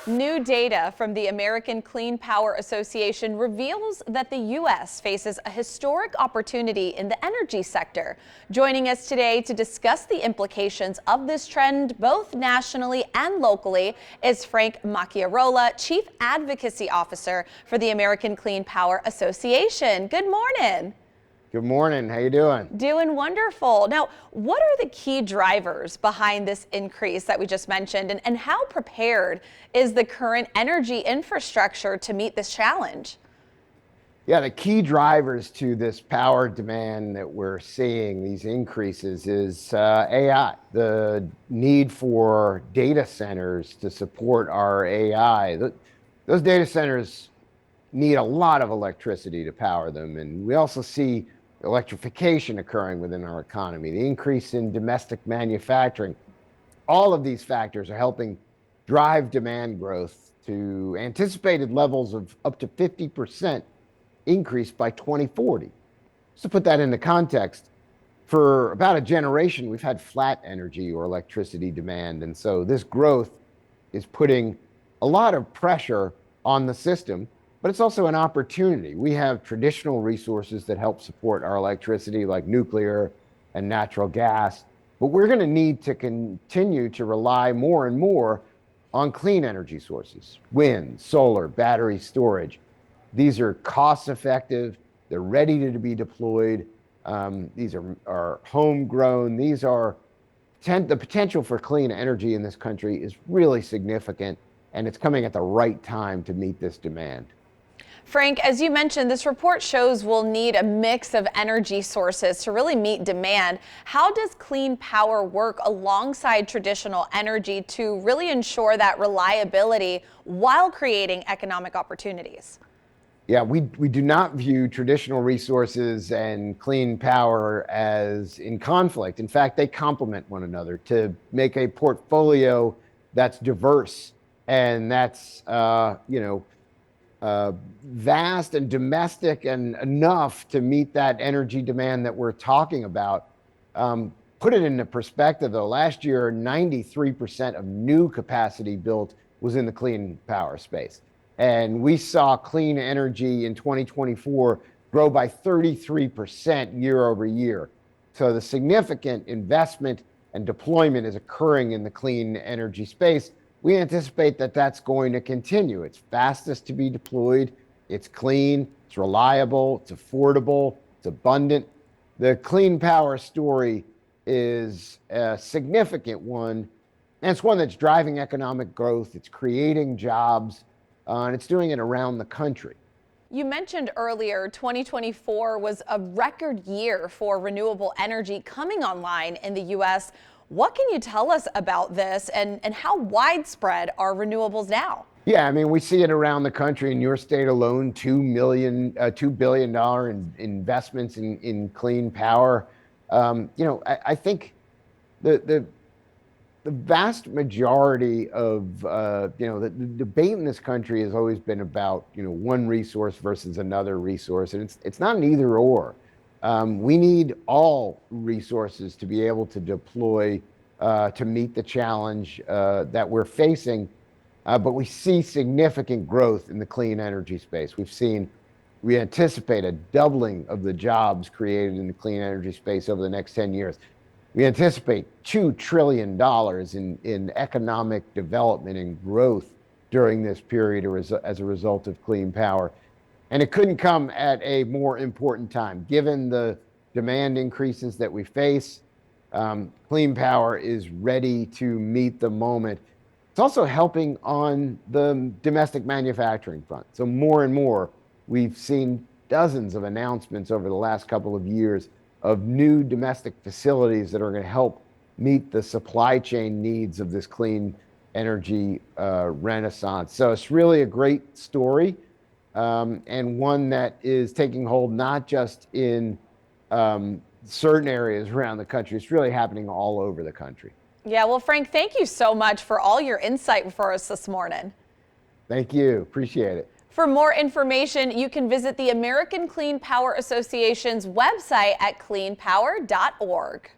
New data from the American Clean Power Association reveals that the U.S. faces a historic opportunity in the energy sector. Joining us today to discuss the implications of this trend, both nationally and locally, is Frank Macchiarola, Chief Advocacy Officer for the American Clean Power Association. Good morning. Good morning. How you doing? Doing wonderful. Now, what are the key drivers behind this increase that we just mentioned, and how prepared is the current energy infrastructure to meet this challenge? Yeah, the key drivers to this power demand that we're seeing, these increases, is AI. The need for data centers to support our AI. Those data centers need a lot of electricity to power them, and we also see electrification occurring within our economy, the increase in domestic manufacturing. All of these factors are helping drive demand growth to anticipated levels of up to 50% increase by 2040. Just to put that into context, for about a generation, we've had flat energy or electricity demand. And so this growth is putting a lot of pressure on the system, but it's also an opportunity. We have traditional resources that help support our electricity, like nuclear and natural gas, but we're going to need to continue to rely more and more on clean energy sources: wind, solar, battery storage. These are cost effective, they're ready to be deployed. These are homegrown. These are the potential for clean energy in this country is really significant, and it's coming at the right time to meet this demand. Frank, as you mentioned, this report shows we'll need a mix of energy sources to really meet demand. How does clean power work alongside traditional energy to really ensure that reliability while creating economic opportunities? Yeah, we do not view traditional resources and clean power as in conflict. In fact, they complement one another to make a portfolio that's diverse and that's vast and domestic and enough to meet that energy demand that we're talking about. Put it into perspective, though. Last year, 93% of new capacity built was in the clean power space. And we saw clean energy in 2024 grow by 33% year over year. So the significant investment and deployment is occurring in the clean energy space. We anticipate that that's going to continue. It's fastest to be deployed, it's clean, it's reliable, it's affordable, it's abundant. The clean power story is a significant one, and it's one that's driving economic growth, it's creating jobs, and it's doing it around the country. You mentioned earlier 2024 was a record year for renewable energy coming online in the U.S. What can you tell us about this, and how widespread are renewables now? Yeah, I mean, we see it around the country. In your state alone, $2 billion in investments in clean power. I think the vast majority of the debate in this country has always been about one resource versus another resource, and it's not an either or. We need all resources to be able to deploy to meet the challenge that we're facing, but we see significant growth in the clean energy space. We anticipate a doubling of the jobs created in the clean energy space over the next 10 years. We anticipate $2 trillion in economic development and growth during this period as a result of clean power. And it couldn't come at a more important time. Given the demand increases that we face, clean power is ready to meet the moment. It's also helping on the domestic manufacturing front. So more and more, we've seen dozens of announcements over the last couple of years of new domestic facilities that are going to help meet the supply chain needs of this clean energy renaissance. So it's really a great story. And one that is taking hold not just in certain areas around the country, it's really happening all over the country. Yeah, well, Frank, thank you so much for all your insight for us this morning. Thank you. Appreciate it. For more information, you can visit the American Clean Power Association's website at cleanpower.org.